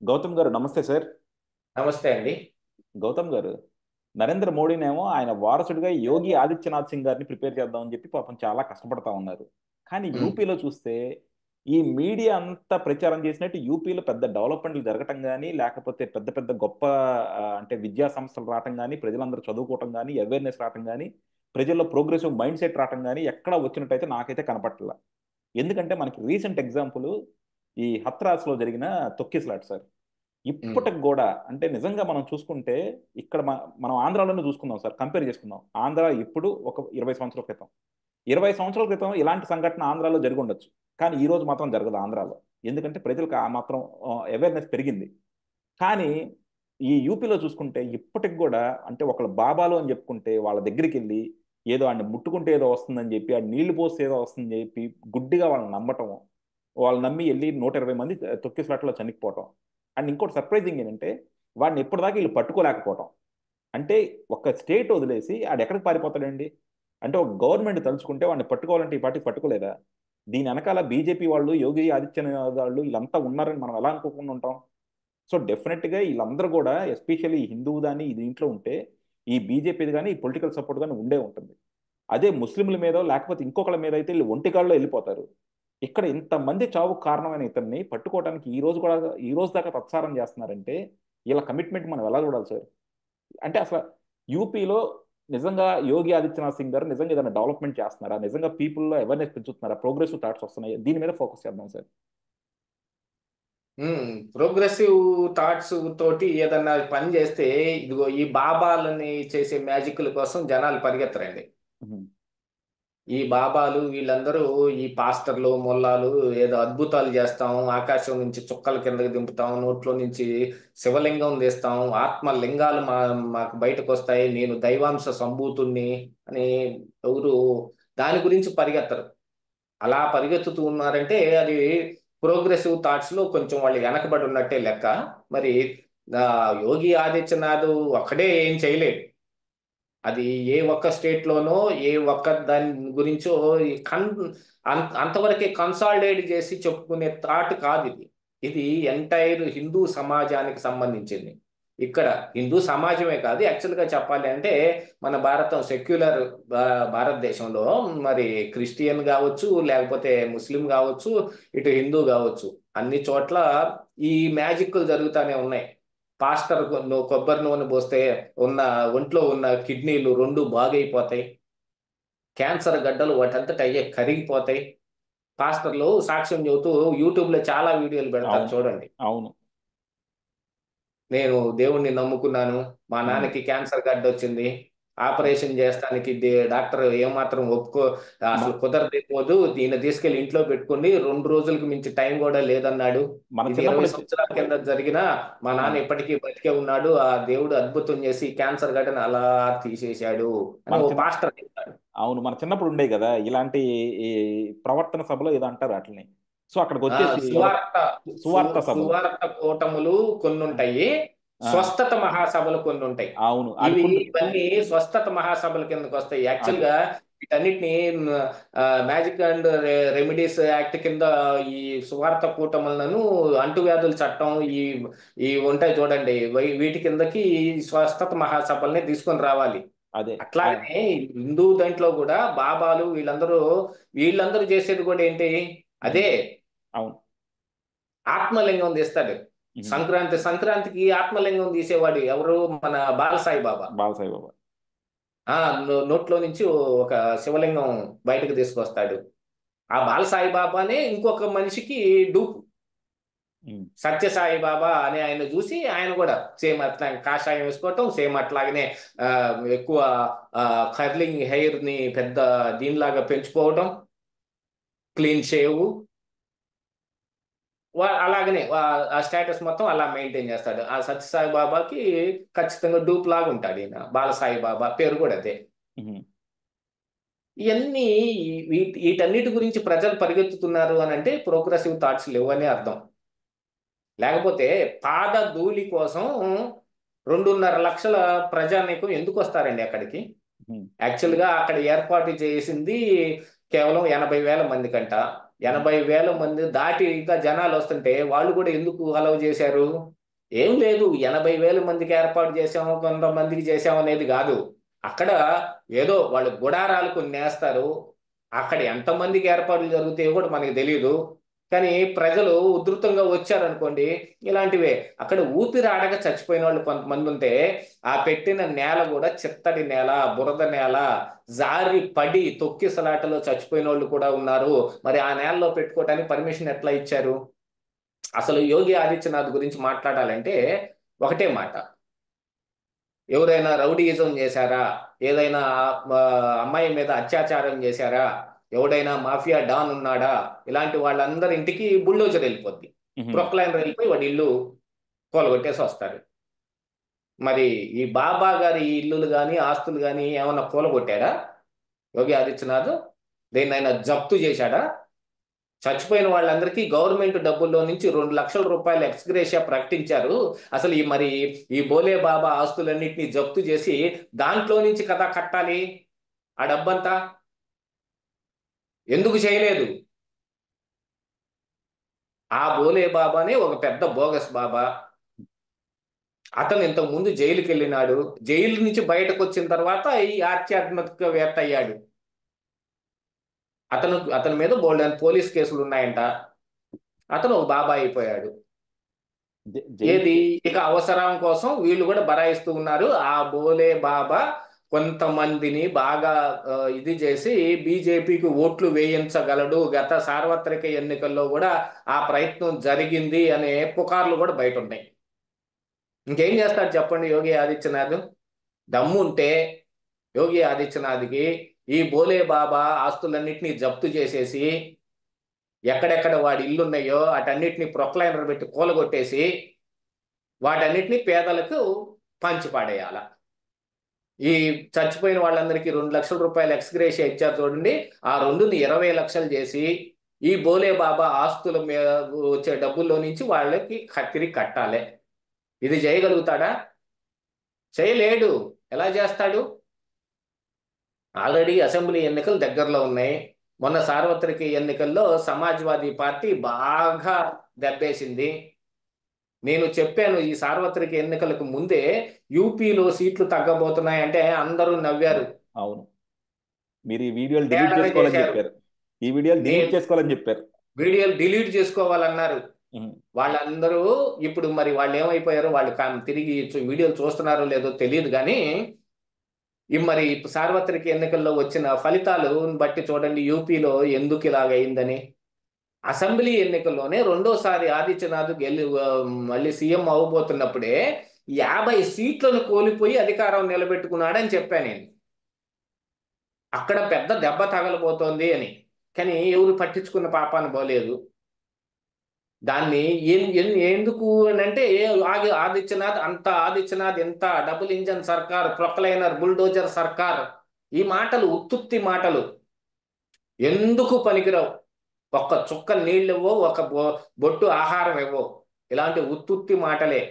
గౌతమ్ గారు నమస్తే సార్. నమస్తే అండి. గౌతమ్ గారు, నరేంద్ర మోడీనేమో ఆయన వారసుడిగా యోగి ఆదిత్యనాథ్ సింగ్ గారిని ప్రిపేర్ చేద్దామని చెప్పి పాపం చాలా కష్టపడతా ఉన్నారు. కానీ హ్మ్. యూపీలో చూస్తే ఈ మీడియా అంతా ప్రచారం చేసినట్టు యూపీలో పెద్ద డెవలప్మెంట్లు జరగటం కానీ, లేకపోతే పెద్ద పెద్ద గొప్ప అంటే విద్యా సంస్థలు రావటం కానీ, ప్రజలందరూ చదువుకోవటం కానీ, అవేర్నెస్ రావటం కానీ, ప్రజల్లో ప్రోగ్రెసివ్ మైండ్ సెట్ రావటం కానీ ఎక్కడ వచ్చినట్టయితే నాకైతే కనపట్ల. ఎందుకంటే మనకి రీసెంట్ ఎగ్జాంపుల్ ఈ హత్రాస్లో జరిగిన తొక్కిసలాట సార్. హ్మ్. ఇప్పటికి కూడా అంటే నిజంగా మనం చూసుకుంటే ఇక్కడ మనం ఆంధ్రాలోనే చూసుకుందాం సార్, కంపేర్ చేసుకుందాం. ఆంధ్ర ఇప్పుడు ఒక 20 సంవత్సరాల క్రితం, 20 సంవత్సరాల క్రితం ఇలాంటి సంఘటన ఆంధ్రాలో జరిగి ఉండొచ్చు. కానీ ఈ రోజు మాత్రం జరగదు ఆంధ్రాలో. ఎందుకంటే ప్రజలకు ఆ మాత్రం అవేర్నెస్ పెరిగింది. కానీ ఈ యూపీలో చూసుకుంటే ఇప్పటికి కూడా అంటే ఒకళ్ళ బాబాలు అని చెప్పుకుంటే వాళ్ళ దగ్గరికి వెళ్ళి ఏదో ఆడిని ముట్టుకుంటే ఏదో వస్తుందని చెప్పి ఆ నీళ్లు పోస్తే ఏదో వస్తుందని చెప్పి గుడ్డిగా వాళ్ళని నమ్మటం, వాళ్ళు నమ్మి వెళ్ళి 120 మంది తొక్కిసలాట్లో చనిపోవటం. అండ్ ఇంకోటి సర్ప్రైజింగ్ ఏంటంటే వాడిని ఎప్పటిదాకా వీళ్ళు పట్టుకోలేకపోవటం. అంటే ఒక స్టేట్ వదిలేసి ఆడు ఎక్కడికి పారిపోతాడండి? అంటే ఒక గవర్నమెంట్ తలుచుకుంటే వాడిని పట్టుకోవాలంటే ఈ పార్టీకి పట్టుకోలేదా? దీని వెనకాల బీజేపీ వాళ్ళు, యోగి ఆదిత్యనాథ్ వాళ్ళు వీళ్ళంతా ఉన్నారని మనం ఎలా అనుకోకుండా ఉంటాం? సో డెఫినెట్గా వీళ్ళందరూ కూడా ఎస్పెషల్లీ ఈ హిందువు దాన్ని ఈ దీంట్లో ఉంటే ఈ బీజేపీది కానీ ఈ పొలిటికల్ సపోర్ట్ కానీ ఉండే ఉంటుంది. అదే ముస్లింల మీద లేకపోతే ఇంకొకళ్ళ మీద అయితే వీళ్ళు ఒంటికాల్లో వెళ్ళిపోతారు. ఇక్కడ ఇంతమంది చావుకు కారణమైన ఇతన్ని పట్టుకోవడానికి ఈ రోజు కూడా, ఈ రోజు దాకా తత్సారం చేస్తున్నారంటే వీళ్ళ కమిట్మెంట్ మనం ఎలా చూడాలి సార్? అంటే అసలు యూపీలో నిజంగా యోగి ఆదిత్యనాథ్ సింగ్ గారు నిజంగా ఏదైనా డెవలప్మెంట్ చేస్తున్నారా? నిజంగా పీపుల్లో అవేర్నెస్ పెంచుతున్నారా? ప్రోగ్రెసివ్ థాట్స్ వస్తున్నాయి? దీని మీద ఫోకస్ చేద్దాం సార్. ప్రోగ్రెసివ్ థాట్స్ తోటి ఏదన్నా పని చేస్తే ఇదిగో ఈ బాబాలని చేసే మ్యాజిక్ల కోసం జనాలు పరిగెత్తరండి. ఉహుం. ఈ బాబాలు వీళ్ళందరూ ఈ పాస్టర్లు మొల్లాలు ఏదో అద్భుతాలు చేస్తాం, ఆకాశం నుంచి చుక్కల కిందకి దింపుతాం, నోట్లో నుంచి శివలింగం తీస్తాం, ఆత్మ లింగాలు మాకు బయటకు వస్తాయి, నేను దైవాంశ సంభూతుణ్ణి అని ఎవరు దాని గురించి పరిగెత్తరు. అలా పరిగెత్తుతూ ఉన్నారంటే అది ప్రోగ్రెసివ్ థాట్స్ లో కొంచెం వాళ్ళు వెనకబడి ఉన్నట్టే లెక్క. మరి ఆ, యోగి ఆదిత్యనాథ్ ఒక్కడే ఏం చేయలేడు. అది ఏ ఒక్క స్టేట్ లోనో ఏ ఒక్క దాని గురించో ఈ అంతవరకే కన్సాలిడేట్ చేసి చెప్పుకునే థాట్ కాదు ఇది. ఇది ఎంటైర్ హిందూ సమాజానికి సంబంధించింది. ఇక్కడ హిందూ సమాజమే కాదు, యాక్చువల్ గా చెప్పాలి అంటే మన భారతం సెక్యులర్ భారతదేశంలో మరి క్రిస్టియన్ కావచ్చు, లేకపోతే ముస్లిం కావచ్చు, ఇటు హిందూ కావచ్చు, అన్ని చోట్ల ఈ మ్యాజిక్లు జరుగుతూనే ఉన్నాయి. పాస్టర్ కొబ్బరి నూనె పోస్తే ఉన్న ఒంట్లో ఉన్న కిడ్నీలు రెండు బాగైపోతాయి, క్యాన్సర్ గడ్డలు వాటంతట అయ్యే కరిగిపోతాయి. పాస్టర్లు సాక్ష్యం చెబుతూ యూట్యూబ్ లో చాలా వీడియోలు పెడతారు అవును, చూడండి. అవును. నేను దేవుణ్ణి నమ్ముకున్నాను, మా ఉమ్. నాన్నకి క్యాన్సర్ గడ్డ వచ్చింది, ఆపరేషన్ చేస్తానికి డాక్టర్ ఏమాత్రం మన అసలు కుదరకపోదు, దీన్ని తీసుకెళ్లి ఇంట్లో పెట్టుకుని 2 రోజులకు మించి టైం కూడా లేదన్నాడు. మన ఇది చిన్నప్పుడు 20 సంవత్సరాల కింద జరిగిన, మా ఆ, నాన్న ఇప్పటికీ బతికే ఉన్నాడు, ఆ దేవుడు అద్భుతం చేసి క్యాన్సర్ గడ్డను అలా తీసేశాడు అని మన ఓ చిన్న పాస్టర్ చెప్తాడు. అవును, మన చిన్నప్పుడు ఉండే కదా ఇలాంటి ఈ ప్రవర్తన సభలో ఏదో అంటారు అట్లని. సో అక్కడికి వచ్చేసి ఎవరో సువార్త సువార్త సభలు. సువార్త కూటములు కొన్ని ఆ, ఉంటాయి, ఆ, స్వస్థత మహాసభలు కొన్ని ఉంటాయి. అవును అది ఇవన్నీ స్వస్థత మహాసభల కిందకి వస్తాయి. యాక్చువల్ అది గా వీటన్నిటిని మ్యాజిక్ అండ్ రెమెడీస్ యాక్ట్ కింద ఈ సువార్త కూటములను, అంటువ్యాధుల చట్టం, ఈ ఈ ఉంటాయి చూడండి, వీటి కిందకి ఈ స్వస్థత మహాసభల్ని తీసుకొని రావాలి. అదే అట్లాగనే హిందూ దాంట్లో కూడా బాబాలు వీళ్ళందరూ చేసేది కూడా ఏంటి? ఉమ్, అదే అవును. ఆత్మలింగం తీస్తాడు. ఉమ్, సంక్రాంతికి ఆత్మలింగం తీసేవాడు ఎవరు? మన బాలసాయి బాబా. బాలసాయి బాబా. ఆ నోట్లో నుంచి ఒక శివలింగం బయటకు తీసుకొస్తాడు. ఆ బాలసాయి బాబానే ఇంకొక మనిషికి డూపు. ఉమ్, సత్యసాయి బాబా అనే ఆయన చూసి ఆయన కూడా సేమ్ అట్లా కాషాయం వేసుకోవటం, సేమ్ అట్లాగనే ఆ, ఎక్కువ కర్లింగ్ హెయిర్ ని పెద్ద దీనిలాగా పెంచుకోవటం, క్లీన్ షేవ్, అలాగనే ఆ స్టేటస్ మొత్తం అలా మెయింటైన్ చేస్తాడు. ఆ సత్యసాయి బాబాకి ఖచ్చితంగా డూప్ లాగా ఉంటాడు ఈయన. బాలసాయి బాబా పేరు కూడా అదే. ఉమ్, ఇవన్నీ వీటన్నిటి గురించి ప్రజలు పరిగెత్తుతున్నారు అని అంటే ప్రోగ్రెసివ్ థాట్స్ లేవని అర్థం. లేకపోతే పాద ధూళి కోసం 2.5 లక్షల ప్రజానీకం ఎందుకు వస్తారండి అక్కడికి? ఉమ్, యాక్చువల్ గా అక్కడ ఏర్పాటు చేసింది కేవలం 80,000 మంది కంట. 80,000 మంది దాటి ఇంకా జనాలు వస్తుంటే వాళ్ళు కూడా ఎందుకు అలౌ చేశారు? ఏం లేదు, 80,000 మందికి ఏర్పాటు చేసాము, కొంతమందికి చేసాము అనేది కాదు. అక్కడ ఏదో వాళ్ళు గుడారాలు కొన్ని వేస్తారు. అక్కడ ఎంతమందికి ఏర్పాట్లు జరుగుతాయో కూడా మనకి తెలియదు. కానీ ప్రజలు ఉధృతంగా వచ్చారనుకోండి, ఇలాంటివే. అక్కడ ఊపిరి ఆడక చచ్చిపోయిన వాళ్ళు కొంతమంది ఉంటే, ఆ పెట్టిన నేల కూడా చిత్తడి నేల, బురద నేల, జారి పడి తొక్కిసలాటలో చచ్చిపోయిన వాళ్ళు కూడా ఉన్నారు. మరి ఆ నేలలో పెట్టుకోవడానికి పర్మిషన్ ఎట్లా ఇచ్చారు? అసలు యోగి ఆదిత్యనాథ్ గురించి మాట్లాడాలంటే ఒకటే మాట: ఎవరైనా రౌడీయిజం చేశారా, ఏదైనా ఆ, అమ్మాయి మీద అత్యాచారం చేశారా, ఎవడైనా మాఫియా డాన్ ఉన్నాడా, ఇలాంటి వాళ్ళందరి ఇంటికి బుల్డోజర్ వెళ్ళిపోద్ది. ఉహు. ప్రొక్లైనర్ వెళ్ళిపోయి వాడి ఇల్లు కూలగొట్టేసి వస్తారు. మరి ఈ బాబా గారి ఈ ఇల్లులు కానీ ఆస్తులు కానీ ఏమన్నా కూలగొట్టాడా యోగి ఆదిత్యనాథ్? దేన్నైనా జప్తు చేశాడా? చచ్చిపోయిన వాళ్ళందరికీ గవర్నమెంట్ డబ్బుల్లో నుంచి 2 లక్షల రూపాయలు ఎక్స్గ్రేషియా ప్రకటించారు. అసలు ఈ బోలే బాబా ఆస్తులన్నింటినీ జప్తు చేసి దాంట్లో నుంచి కదా కట్టాలి ఆ డబ్బంతా. ఎందుకు చేయలేదు? ఆ బోలే బాబానే ఒక పెద్ద బోగస్ బాబా. అతను ఇంతకు ముందు జైలుకి వెళ్ళినాడు. జైలు నుంచి బయటకు వచ్చిన తర్వాత ఈ ఆధ్యాత్మికవేత్త అయ్యాడు. అతని మీద బోల్డెన్ పోలీస్ కేసులు ఉన్నాయంట. అతను ఒక బాబా అయిపోయాడు. ఏది జైలుకి ఇక అవసరం కోసం వీళ్ళు కూడా బరాయిస్తూ ఉన్నారు. ఆ బోలే బాబా కొంతమందిని బాగా ఇది చేసి బీజేపీకి ఓట్లు వేయించగలడు. గత సార్వత్రిక ఎన్నికల్లో కూడా ఆ ప్రయత్నం జరిగింది అనే పుకార్లు కూడా బయట ఉన్నాయి. ఇంకేం చేస్తాడు చెప్పండి యోగి ఆదిత్యనాథ్? దమ్ముంటే యోగి ఆదిత్యనాథ్కి ఈ బోలే బాబా ఆస్తులన్నింటినీ జప్తు చేసేసి, ఎక్కడెక్కడ వాడి ఇల్లున్నాయో అటన్నిటిని ప్రొక్లైనర్ పెట్టి కూలగొట్టేసి వాటన్నిటిని పేదలకు పంచిపాడేయాల. ఈ చచ్చిపోయిన వాళ్ళందరికీ 2 లక్షల రూపాయలు ఎక్స్గ్రేషియా ఇచ్చారు చూడండి, ఆ 2ని 20 లక్షలు చేసి ఈ బోలే బాబా ఆస్తుల మీద వచ్చే డబ్బుల్లో నుంచి వాళ్ళకి తిరిగి కట్టాలి. ఇది చేయగలుగుతాడా? చేయలేడు. ఎలా చేస్తాడు? ఆల్రెడీ అసెంబ్లీ ఎన్నికలు దగ్గరలో ఉన్నాయి. మొన్న సార్వత్రిక ఎన్నికల్లో సమాజ్వాదీ పార్టీ బాగా దెబ్బేసింది. నేను చెప్పాను ఈ సార్వత్రిక ఎన్నికలకు ముందే యూపీలో సీట్లు తగ్గబోతున్నాయంటే అందరూ నవ్వారు. అవును, మీరు ఈ వీడియోలు డిలీట్ హేళన చేసుకోవాలని చేశారు. చెప్పారు. ఈ వీడియోలు నేను డిలీట్ చేసుకోవాలని చెప్పారు. వీడియోలు డిలీట్ చేసుకోవాలన్నారు. ఉహు. వాళ్ళందరూ ఇప్పుడు మరి వాళ్ళు ఏమైపోయారో, వాళ్ళు తిరిగి వీడియోలు చూస్తున్నారో లేదో తెలియదు. కానీ మరి సార్వత్రిక ఎన్నికల్లో వచ్చిన ఫలితాలు బట్టి చూడండి యూపీలో ఎందుకు ఇలాగైందని. అసెంబ్లీ ఎన్నికల్లోనే రెండోసారి ఆదిత్యనాథ్ మళ్ళీ సీఎం అవబోతున్నప్పుడే 50 సీట్లను కోల్పోయి అధికారం నిలబెట్టుకున్నాడని చెప్పాను నేను. అక్కడ పెద్ద దెబ్బ తగలబోతోంది అని. కానీ ఎవరు పట్టించుకున్న పాపాన పోలేదు. దాన్ని ఎందుకు అని అంటే ఆదిత్యనాథ్ ఎంత డబుల్ ఇంజన్ సర్కార్, ప్రొక్లైనర్, బుల్డోజర్ సర్కార్, ఈ మాటలు ఉత్తుత్తి మాటలు, ఎందుకు పనికిరావు. ఒక్క చుక్క నీళ్ళు ఇవ్వో, ఒక బొట్టు ఆహారం ఇవ్వో, ఇలాంటి ఉత్తుత్తి మాటలే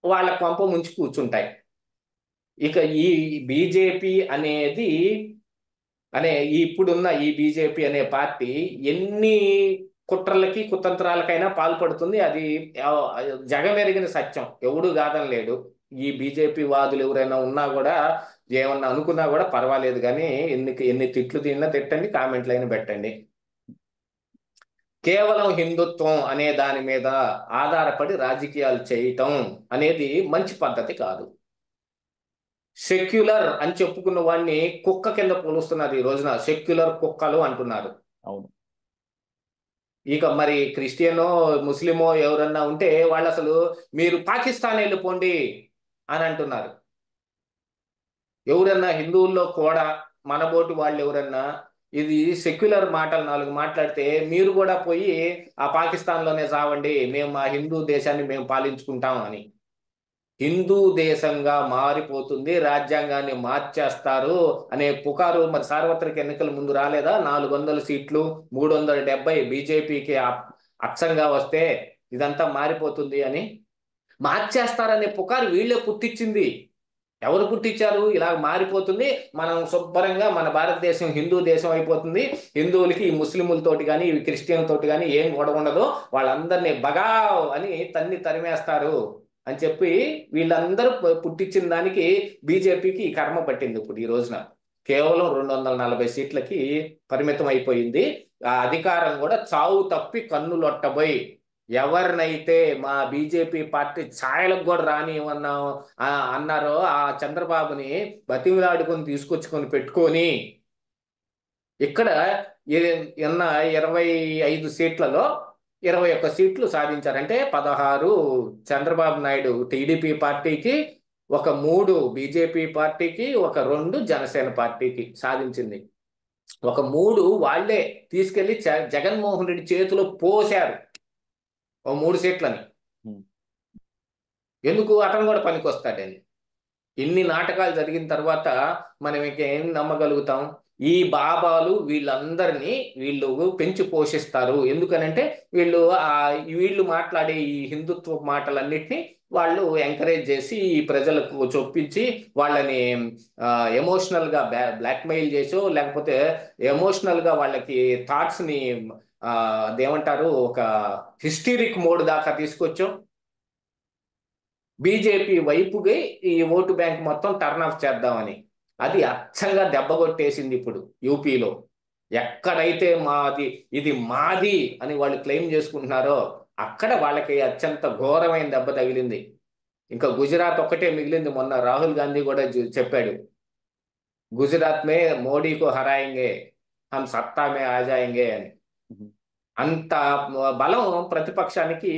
వాళ్ళ కొంప ముంచి కూర్చుంటాయి. ఇక ఈ బీజేపీ ఇప్పుడున్న ఈ బీజేపీ అనే పార్టీ ఎన్ని కుట్రలకి కుతంత్రాలకైనా పాల్పడుతుంది. అది జగమెరిగిన సత్యం, ఎవడు కాదని లేడు. ఈ బీజేపీ వాదులు ఎవరైనా ఉన్నా కూడా, ఏమన్నా అనుకున్నా కూడా పర్వాలేదు. కానీ ఎన్ని తిట్లు తిన్నా తిట్టండి, కామెంట్లు అయినా పెట్టండి. కేవలం హిందుత్వం అనే దాని మీద ఆధారపడి రాజకీయాలు చేయటం అనేది మంచి పద్ధతి కాదు. సెక్యులర్ అని చెప్పుకున్న వాడిని కుక్క కింద పోలుస్తున్నారు. ఈ రోజున సెక్యులర్ కుక్కలు అంటున్నారు. అవును. ఇక మరి క్రిస్టియనో ముస్లిమో ఎవరన్నా ఉంటే వాళ్ళు అసలు మీరు పాకిస్తాన్ వెళ్ళిపోండి అని అంటున్నారు. ఎవరన్నా హిందువుల్లో కూడా మనబోటి వాళ్ళు ఎవరన్నా ఇది సెక్యులర్ మాటలు 4 మాట్లాడితే మీరు కూడా పోయి ఆ పాకిస్తాన్లోనే చావండి, మేము మా హిందూ దేశాన్ని మేము పాలించుకుంటాం అని. హిందూ దేశంగా మారిపోతుంది, రాజ్యాంగాన్ని మార్చేస్తారు అనే పుకారు మరి సార్వత్రిక ఎన్నికల ముందు రాలేదా? 400 సీట్లు 370 బీజేపీకి అచ్చంగా వస్తే ఇదంతా మారిపోతుంది అని. మార్చేస్తారనే పుకారు వీళ్ళే పుట్టించింది. ఎవరు పుట్టించారు? ఇలా మారిపోతుంది, మనం శుభ్రంగా మన భారతదేశం హిందూ దేశం అయిపోతుంది, హిందువులకి ఈ ముస్లింలతోటి కానీ ఈ క్రిస్టియన్లతోటి కానీ ఏం గొడవ ఉండదు, వాళ్ళందరినీ బగావ్ అని తరిమేస్తారు అని చెప్పి వీళ్ళందరూ పుట్టించిన దానికి బీజేపీకి ఈ కర్మ పట్టింది. ఇప్పుడు ఈ రోజున కేవలం 240 సీట్లకి పరిమితం అయిపోయింది. ఆ అధికారం కూడా చావు తప్పి కన్నులొట్టబోయి, ఎవరినైతే మా బీజేపీ పార్టీ ఛాయలకు కూడా రానివన్నా అన్నారో ఆ చంద్రబాబుని బతిమిలాడుకొని తీసుకొచ్చుకొని పెట్టుకొని ఇక్కడ ఎన్న 25 సీట్లలో 21 సీట్లు సాధించారంటే 16 చంద్రబాబు నాయుడు టీడీపీ పార్టీకి, ఒక 3 బీజేపీ పార్టీకి, ఒక 2 జనసేన పార్టీకి సాధించింది. ఒక 3 వాళ్లే తీసుకెళ్లి జగన్మోహన్ రెడ్డి చేతిలో పోశారు, ఓ 3 సీట్లని. ఎందుకు? అతను కూడా పనికొస్తాడని. ఇన్ని నాటకాలు జరిగిన తర్వాత మనం ఇంకేం నమ్మగలుగుతాం? ఈ బాబాలు వీళ్ళందరినీ వీళ్ళు పెంచి పోషిస్తారు. ఎందుకనంటే వీళ్ళు మాట్లాడే ఈ హిందుత్వ మాటలన్నిటినీ వాళ్ళు ఎంకరేజ్ చేసి ఈ ప్రజలకు చొప్పించి వాళ్ళని ఎమోషనల్ గా బ్లాక్మెయిల్ చేసో, లేకపోతే ఎమోషనల్ గా వాళ్ళకి థాట్స్ ని అదేమంటారు, ఒక హిస్టీరిక్ మోడ్ దాకా తీసుకొచ్చో బీజేపీ వైపుగా ఈ ఓటు బ్యాంక్ మొత్తం టర్న్ ఆఫ్ చేద్దామని. అది అచ్చంగా దెబ్బ కొట్టేసింది. ఇప్పుడు యూపీలో ఎక్కడైతే ఇది మాది అని వాళ్ళు క్లెయిమ్ చేసుకుంటున్నారో అక్కడ వాళ్ళకి అత్యంత ఘోరమైన దెబ్బ తగిలింది. ఇంకా గుజరాత్ ఒక్కటే మిగిలింది. మొన్న రాహుల్ గాంధీ కూడా చెప్పాడు, గుజరాత్ మే మోడీకు హరాయింగే, హమ్ సత్తా మే ఆ జాయింగే అని. అంత బలం ప్రతిపక్షానికి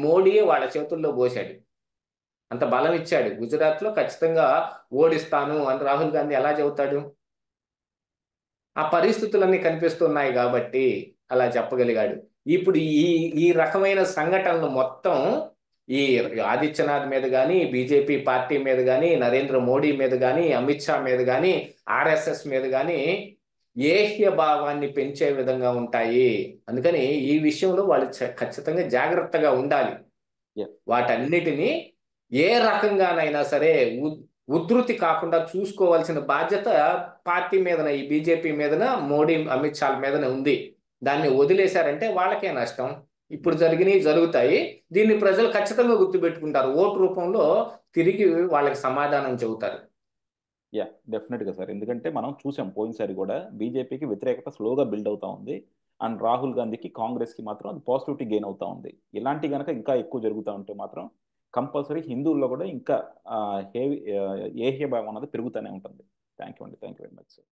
మోడీయే వాళ్ళ చేతుల్లో పోశాడు, అంత బలం ఇచ్చాడు. గుజరాత్ లో ఖచ్చితంగా ఓడిస్తాను అని రాహుల్ గాంధీ ఎలా చెబుతాడు? ఆ పరిస్థితులన్నీ కనిపిస్తున్నాయి కాబట్టి అలా చెప్పగలిగాడు. ఇప్పుడు ఈ రకమైన సంఘటనలు మొత్తం ఈ ఆదిత్యనాథ్ మీద కానీ, బీజేపీ పార్టీ మీద కానీ, నరేంద్ర మోడీ మీద కానీ, అమిత్ షా మీద కానీ, ఆర్ఎస్ఎస్ మీద కానీ ఏహ్య భావాన్ని పెంచే విధంగా ఉంటాయి. అందుకని ఈ విషయంలో వాళ్ళు ఖచ్చితంగా జాగ్రత్తగా ఉండాలి. వాటన్నిటినీ ఏ రకంగానైనా సరే ఉధృతి కాకుండా చూసుకోవాల్సిన బాధ్యత పార్టీ మీదన, ఈ బీజేపీ మీదన, మోడీ అమిత్ షా మీదన ఉంది. దాన్ని వదిలేశారంటే వాళ్ళకే నష్టం. ఇప్పుడు జరిగినవి జరుగుతాయి. దీన్ని ప్రజలు ఖచ్చితంగా గుర్తుపెట్టుకుంటారు. ఓటు రూపంలో తిరిగి వాళ్ళకి సమాధానం చెబుతారు. డెఫినెట్ గా సార్. ఎందుకంటే మనం చూసాం పోయినసారి కూడా బీజేపీకి వ్యతిరేకత స్లోగా బిల్డ్ అవుతా ఉంది, అండ్ రాహుల్ గాంధీకి కాంగ్రెస్ కి మాత్రం అది పాజిటివిటీ గెయిన్ అవుతా ఉంది. ఇలాంటి గనక ఇంకా ఎక్కువ జరుగుతూ ఉంటే మాత్రం కంపల్సరీ హిందువుల్లో కూడా ఇంకా ఏహ్య భావం అనేది పెరుగుతూనే ఉంటుంది. థ్యాంక్ యూ అండి. Thank you very much sir.